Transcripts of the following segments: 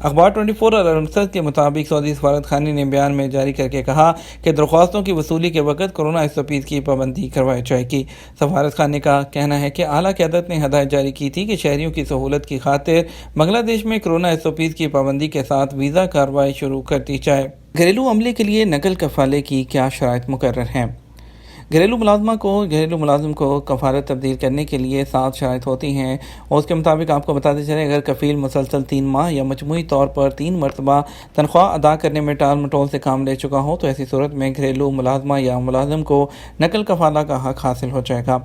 اخبار 24 اور ارنسد کے مطابق سعودی سفارت خانے نے بیان میں جاری کر کے کہا کہ درخواستوں کی وصولی کے وقت کورونا ایسوپیز کی پابندی کروائی جائے گی۔ سفارت خانے کا کہنا ہے کہ اعلیٰ قیادت نے ہدایت جاری کی تھی کہ شہریوں کی سہولت کی خاطر بنگلہ دیش میں کورونا ایسوپیز کی پابندی کے ساتھ ویزا کارروائی شروع کر دی جائے۔ گھریلو عملے کے لیے نقل کفالے کی کیا شرائط مقرر ہیں؟ گھریلو ملازم کو کفالت تبدیل کرنے کے لیے 7 شرائط ہوتی ہیں، اور اس کے مطابق آپ کو بتاتے چلیں اگر کفیل مسلسل 3 ماہ یا مجموعی طور پر 3 مرتبہ تنخواہ ادا کرنے میں ٹال مٹول سے کام لے چکا ہو تو ایسی صورت میں گھریلو ملازمہ یا ملازم کو نقل کفالہ کا حق حاصل ہو جائے گا۔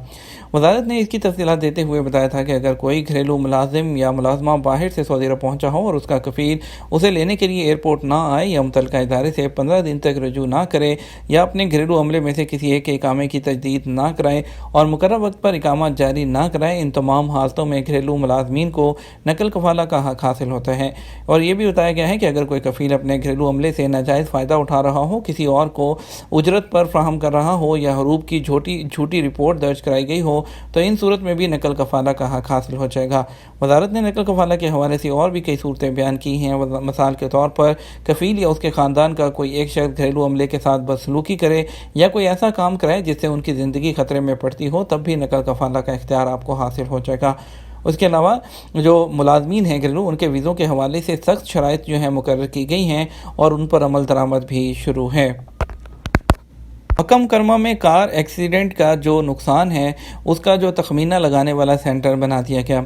وزارت نے اس کی تفصیلات دیتے ہوئے بتایا تھا کہ اگر کوئی گھریلو ملازم یا ملازمہ باہر سے سعودی عرب پہنچا ہو اور اس کا کفیل اسے لینے کے لیے ایئرپورٹ نہ آئے یا متعلقہ ادارے سے 15 دن تک رجوع نہ کرے یا اپنے گھریلو عملے میں سے کسی ایک کے اقامے کی تجدید نہ کرائے اور مقررہ وقت پر اقامہ جاری نہ کرائے، ان تمام حالتوں میں گھریلو ملازمین کو نقل کفالہ کا حق حاصل ہوتا ہے۔ اور یہ بھی بتایا گیا ہے کہ اگر کوئی کفیل اپنے گھریلو عملے سے ناجائز فائدہ اٹھا رہا ہو، کسی اور کو اجرت پر فراہم کر رہا ہو یا حروب کی جھوٹی رپورٹ درج کرائی گئی ہو تو ان صورت میں بھی نقل کفالہ کا حق حاصل ہو جائے گا۔ وزارت نے نقل کفالہ کے حوالے سے اور بھی کئی صورتیں بیان کی ہیں۔ مثال کے طور پر کفیل یا اس کے خاندان کا کوئی ایک شخص گھریلو عملے کے ساتھ بدسلوکی کرے یا کوئی ایسا کام کرائے جس سے ان کی زندگی خطرے میں پڑتی ہو، تب بھی نقل کفالہ کا اختیار آپ کو حاصل ہو جائے گا۔ اس کے علاوہ جو ملازمین ہیں گھریلو، ان کے ویزوں کے حوالے سے سخت شرائط جو ہیں مقرر کی گئی ہیں اور ان پر عمل درآمد بھی شروع ہے۔ مکہ مکرمہ میں کار ایکسیڈنٹ کا جو نقصان ہے اس کا جو تخمینہ لگانے والا سینٹر بنا دیا گیا۔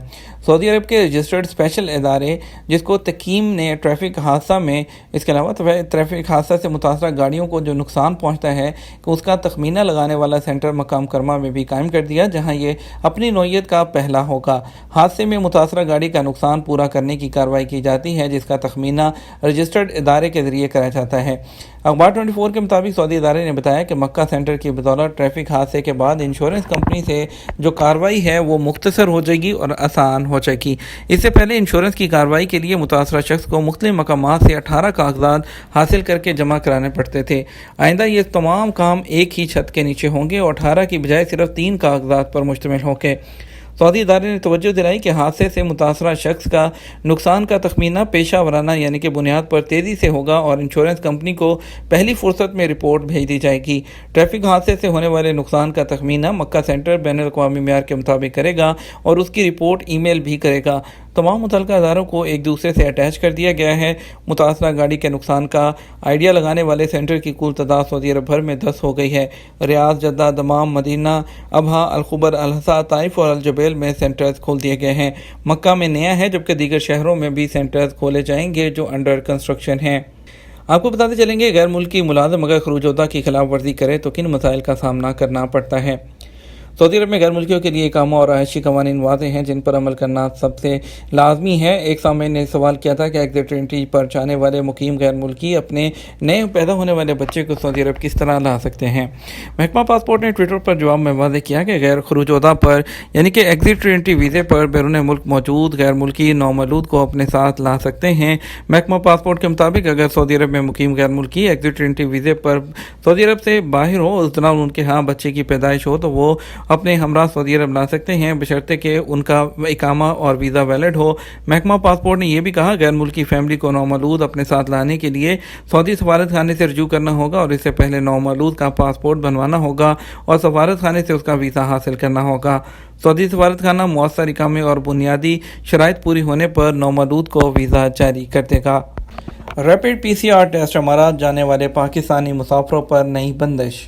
سعودی عرب کے رجسٹرڈ اسپیشل ادارے جس کو تقیم نے ٹریفک حادثہ میں، اس کے علاوہ ٹریفک حادثہ سے متاثرہ گاڑیوں کو جو نقصان پہنچتا ہے کہ اس کا تخمینہ لگانے والا سینٹر مکہ مکرمہ میں بھی قائم کر دیا، جہاں یہ اپنی نوعیت کا پہلا ہوگا۔ حادثے میں متاثرہ گاڑی کا نقصان پورا کرنے کی کارروائی کی جاتی ہے جس کا تخمینہ رجسٹرڈ ادارے کے ذریعے کرا جاتا ہے۔ اخبار 24 کے مطابق سعودی ادارے نے بتایا کہ مکہ سینٹر کی بدولت ٹریفک حادثے کے بعد انشورنس کمپنی سے جو کارروائی ہے وہ مختصر ہو جائے گی اور آسان ہو جائے گی۔ اس سے پہلے انشورنس کی کارروائی کے لیے متاثرہ شخص کو مختلف مقامات سے 18 کاغذات حاصل کر کے جمع کرانے پڑتے تھے۔ آئندہ یہ تمام کام ایک ہی چھت کے نیچے ہوں گے اور 18 کی بجائے صرف 3 کاغذات پر مشتمل ہوں گے۔ سعودی ادارے نے توجہ دلائی کہ حادثے سے متاثرہ شخص کا نقصان کا تخمینہ پیشہ ورانہ یعنی کہ بنیاد پر تیزی سے ہوگا اور انشورنس کمپنی کو پہلی فرصت میں رپورٹ بھیج دی جائے گی۔ ٹریفک حادثے سے ہونے والے نقصان کا تخمینہ مکہ سینٹر بین الاقوامی معیار کے مطابق کرے گا اور اس کی رپورٹ ای میل بھی کرے گا۔ تمام متعلقہ اداروں کو ایک دوسرے سے اٹیچ کر دیا گیا ہے۔ متاثرہ گاڑی کے نقصان کا آئیڈیا لگانے والے سینٹر کی کل تعداد سعودی عرب بھر میں 10 ہو گئی ہے۔ ریاض، جدہ، دمام، مدینہ، ابہا، الخبر، الحسا، طائف اور الجبیل میں سینٹرز کھول دیے گئے ہیں۔ مکہ میں نیا ہے جبکہ دیگر شہروں میں بھی سینٹرز کھولے جائیں گے جو انڈر کنسٹرکشن ہیں۔ آپ کو بتاتے چلیں گے غیر ملکی ملازم اگر خروج وطن کی خلاف ورزی کرے تو کن مسائل کا سامنا کرنا پڑتا ہے۔ سعودی عرب میں غیر ملکیوں کے لیے اقامہ اور رہائشی قوانین واضح ہیں جن پر عمل کرنا سب سے لازمی ہے۔ ایک سامعین نے سوال کیا تھا کہ ایگزٹ انٹری پر جانے والے مقیم غیر ملکی اپنے نئے پیدا ہونے والے بچے کو سعودی عرب کس طرح لا سکتے ہیں۔ محکمہ پاسپورٹ نے ٹویٹر پر جواب میں واضح کیا کہ غیر خروج وطن پر یعنی کہ ایگزٹ انٹری ویزے پر بیرون ملک موجود غیر ملکی نومولود کو اپنے ساتھ لا سکتے ہیں۔ محکمہ پاسپورٹ کے مطابق اگر سعودی عرب میں مقیم غیر ملکی ایگزٹ انٹری ویزے پر سعودی عرب سے باہر ہو، اس دوران ان کے ہاں بچے کی پیدائش ہو تو وہ اپنے ہمراہ سعودی عرب لا سکتے ہیں بشرطے کہ ان کا اقامہ اور ویزا ویلڈ ہو۔ محکمہ پاسپورٹ نے یہ بھی کہا غیر ملکی فیملی کو نومولود اپنے ساتھ لانے کے لیے سعودی سفارت خانے سے رجوع کرنا ہوگا اور اس سے پہلے نومولود کا پاسپورٹ بنوانا ہوگا اور سفارت خانے سے اس کا ویزا حاصل کرنا ہوگا۔ سعودی سفارت خانہ مؤثر اقامے اور بنیادی شرائط پوری ہونے پر نومولود کو ویزا جاری کر دے گا۔ ریپڈ PCR ٹیسٹ امارات جانے والے پاکستانی مسافروں پر نئی بندش۔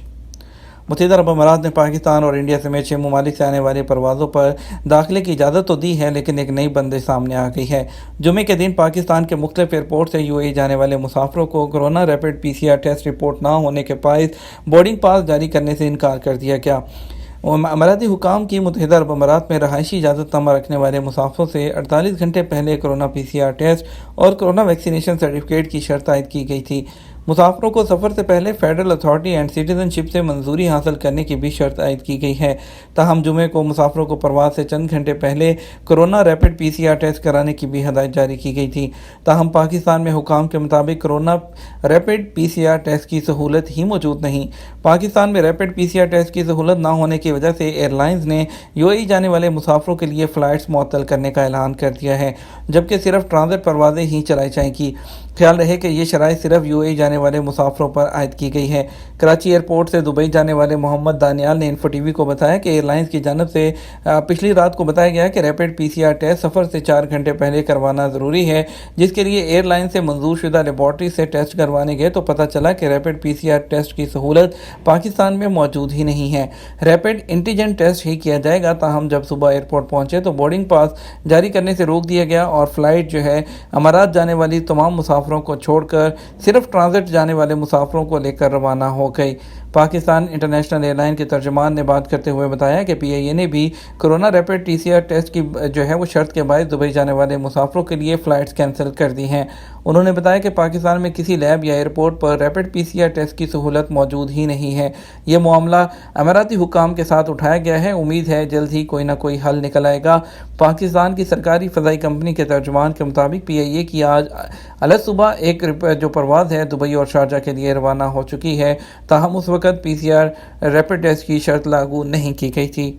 متحدہ عرب امارات نے پاکستان اور انڈیا سمیت 6 ممالک سے آنے والی پروازوں پر داخلے کی اجازت تو دی ہے لیکن ایک نئی بندش سامنے آ گئی ہے۔ جمعے کے دن پاکستان کے مختلف ایئرپورٹ سے UAE جانے والے مسافروں کو corona rapid PCR test report نہ ہونے کے باعث بورڈنگ پاس جاری کرنے سے انکار کر دیا گیا۔ اماراتی حکام کی متحدہ عرب امارات میں رہائشی اجازت نامہ رکھنے والے مسافروں سے 48 گھنٹے پہلے کورونا PCR ٹیسٹ اور کورونا ویکسینیشن سرٹیفکیٹ کی شرط عائد کی گئی تھی۔ مسافروں کو سفر سے پہلے فیڈرل اتھارٹی اینڈ سٹیزن شپ سے منظوری حاصل کرنے کی بھی شرط عائد کی گئی ہے۔ تاہم جمعے کو مسافروں کو پرواز سے چند گھنٹے پہلے کورونا ریپڈ پی سی آر ٹیسٹ کرانے کی بھی ہدایت جاری کی گئی تھی۔ تاہم پاکستان میں حکام کے مطابق کورونا ریپڈ پی سی آر ٹیسٹ کی سہولت ہی موجود نہیں۔ پاکستان میں ریپڈ پی سی آر ٹیسٹ کی سہولت نہ ہونے کی وجہ سے ایئر لائنز نے یو اے ای جانے والے مسافروں کے لیے فلائٹس معطل کرنے کا اعلان کر دیا ہے، جبکہ صرف ٹرانزٹ پروازیں ہی چلائی جائیں گی۔ خیال رہے کہ یہ شرائط صرف یو اے ای جانے والے مسافروں پر عائد کی گئی ہے۔ کراچی ایئرپورٹ سے دبئی جانے والے محمد دانیال نے انفو ٹی وی کو بتایا کہ ایئر لائنز کی جانب سے پچھلی رات کو بتایا گیا کہ ریپڈ پی سی آر ٹیسٹ سفر سے 4 گھنٹے پہلے کروانا ضروری ہے، جس کے لیے ایئر لائن سے منظور شدہ لیبارٹری سے ٹیسٹ کروانے گئے تو پتہ چلا کہ ریپڈ پی سی آر ٹیسٹ کی سہولت پاکستان میں موجود ہی نہیں ہے۔ ریپڈ اینٹیجن ٹیسٹ ہی کیا جائے گا، تاہم جب صبح ایئرپورٹ پہنچے تو بورڈنگ پاس جاری کرنے سے روک دیا گیا اور فلائٹ امارات جانے والی تمام مسافروں کو چھوڑ کر صرف ٹرانزٹ جانے والے مسافروں کو لے کر روانہ ہو گئی۔ پاکستان انٹرنیشنل ایئر لائن کے ترجمان نے بات کرتے ہوئے بتایا کہ پی آئی اے نے بھی corona rapid T C R test کی وہ شرط کے باعث دبئی جانے والے مسافروں کے لیے فلائٹس کینسل کر دی ہیں۔ انہوں نے بتایا کہ پاکستان میں کسی لیب یا ایئرپورٹ پر ریپڈ پی سی آر ٹیسٹ کی سہولت موجود ہی نہیں ہے۔ یہ معاملہ اماراتی حکام کے ساتھ اٹھایا گیا ہے، امید ہے جلد ہی کوئی نہ کوئی حل نکل آئے گا۔ پاکستان کی سرکاری فضائی کمپنی کے ترجمان کے مطابق پی آئی اے کی آج صبح ایک پرواز ہے دبئی اور شارجہ کے لیے روانہ ہو چکی ہے، تاہم اس وقت پی سی آر ریپڈ ٹیسٹ کی شرط لاگو نہیں کی گئی تھی۔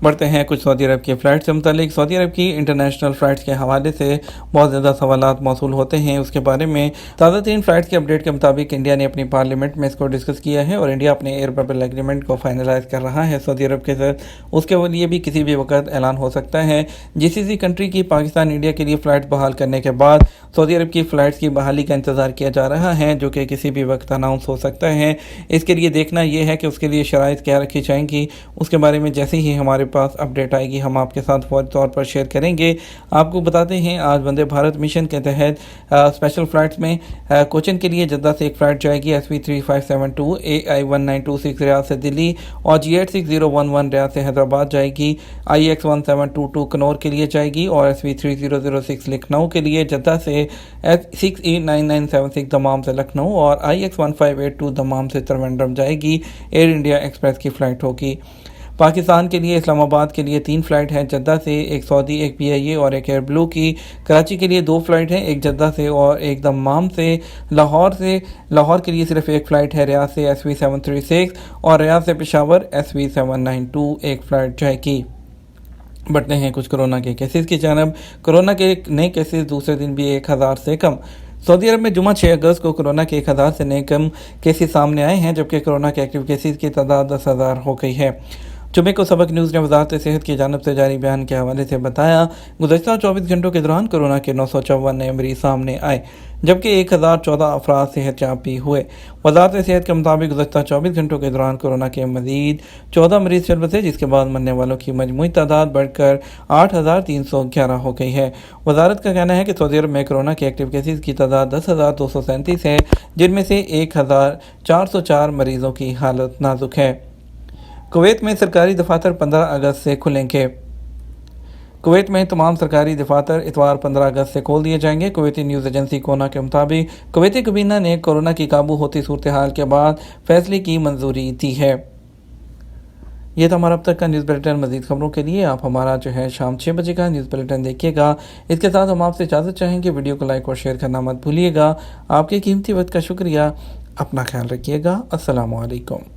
بڑھتے ہیں کچھ سعودی عرب کی فلائٹ سے متعلق۔ سعودی عرب کی انٹرنیشنل فلائٹس کے حوالے سے بہت زیادہ سوالات موصول ہوتے ہیں، اس کے بارے میں تازہ ترین فلائٹس کے اپڈیٹ کے مطابق انڈیا نے اپنی پارلیمنٹ میں اس کو ڈسکس کیا ہے اور انڈیا اپنے ایئر ببل ایگریمنٹ کو فائنلائز کر رہا ہے سعودی عرب کے ساتھ۔ اس کے لیے بھی کسی بھی وقت اعلان ہو سکتا ہے۔ جی سی سی کنٹری کی پاکستان انڈیا کے لیے فلائٹس بحال کرنے کے بعد سعودی عرب کی فلائٹس کی بحالی کا انتظار کیا جا رہا ہے، جو کہ کسی بھی وقت اناؤنس ہو سکتا ہے۔ اس کے لیے دیکھنا یہ ہے کہ اس کے لیے شرائط کیا رکھی جائیں گی۔ اس کے بارے میں جیسے ہی ہمارے پاس اپڈیٹ آئے گی ہم آپ کے ساتھ فوری طور پر شیئر کریں گے۔ آپ کو بتاتے ہیں آج وندے بھارت مشن کے تحت اسپیشل فلائٹس میں کوچن کے لیے جدہ سے ایک فلائٹ جائے گی SV3572 AI1926 ریاض سے دلی اور G86011 ریاض سے حیدرآباد جائے گی۔ IX1722 کنور کے لیے جائے گی اور SV3006 لکھنؤ کے لیے جدہ سے 6E9976 دمام سے لکھنؤ اور IX1582 دمام سے تروندرم جائے گی۔ ایئر انڈیا ایکسپریس کی فلائٹ ہوگی۔ پاکستان کے لیے اسلام آباد کے لیے 3 فلائٹ ہیں جدہ سے، ایک سعودی، ایک پی آئی اے اور ایک ایئر بلو کی۔ کراچی کے لیے 2 فلائٹ ہیں، ایک جدہ سے اور ایک دمام سے۔ لاہور کے لیے صرف ایک فلائٹ ہے ریاض سے SV736 اور ریاض سے پشاور SV792 ایک فلائٹ جائے گی۔ بڑھتے ہیں کچھ کورونا کے کیسز کی جانب۔ کورونا کے نئے کیسز دوسرے دن بھی 1000 سے کم۔ سعودی عرب میں جمعہ 6 اگست کو کورونا کے 1000 سے نئے کم کیسز سامنے آئے ہیں، جبکہ کورونا کے ایکٹیو کیسز کی تعداد 10,000 ہو گئی ہے۔ جمعے کو سبق نیوز نے وزارت صحت کی جانب سے جاری بیان کے حوالے سے بتایا، گزشتہ 24 گھنٹوں کے دوران کورونا کے 954 نئے مریض سامنے آئے، جبکہ 1014 افراد صحت یاب بھی ہوئے۔ وزارت صحت کے مطابق گزشتہ 24 گھنٹوں کے دوران کورونا کے مزید 14 مریض چل بسے، جس کے بعد مرنے والوں کی مجموعی تعداد بڑھ کر 8311 ہو گئی ہے۔ وزارت کا کہنا ہے کہ سعودی عرب میں کورونا کے ایکٹیو کیسز کی تعداد 10,237 ہے، جن میں سے 1404 مریضوں کی حالت نازک ہے۔ کویت میں سرکاری دفاتر 15 اگست سے کھلیں گے۔ کویت میں تمام سرکاری دفاتر اتوار 15 اگست سے کھول دیے جائیں گے۔ کویتی نیوز ایجنسی کونا کے مطابق کویتی کابینہ نے کورونا کی قابو ہوتی صورتحال کے بعد فیصلے کی منظوری دی ہے۔ یہ تھا ہمارا اب تک کا نیوز بلیٹن۔ مزید خبروں کے لیے آپ ہمارا شام 6 بجے کا نیوز بلیٹن دیکھیے گا۔ اس کے ساتھ ہم آپ سے اجازت چاہیں گے، ویڈیو کو لائک اور شیئر کرنا مت بھولیے گا۔ آپ کے قیمتی وقت کا شکریہ۔ اپنا خیال رکھیے گا۔ السلام علیکم۔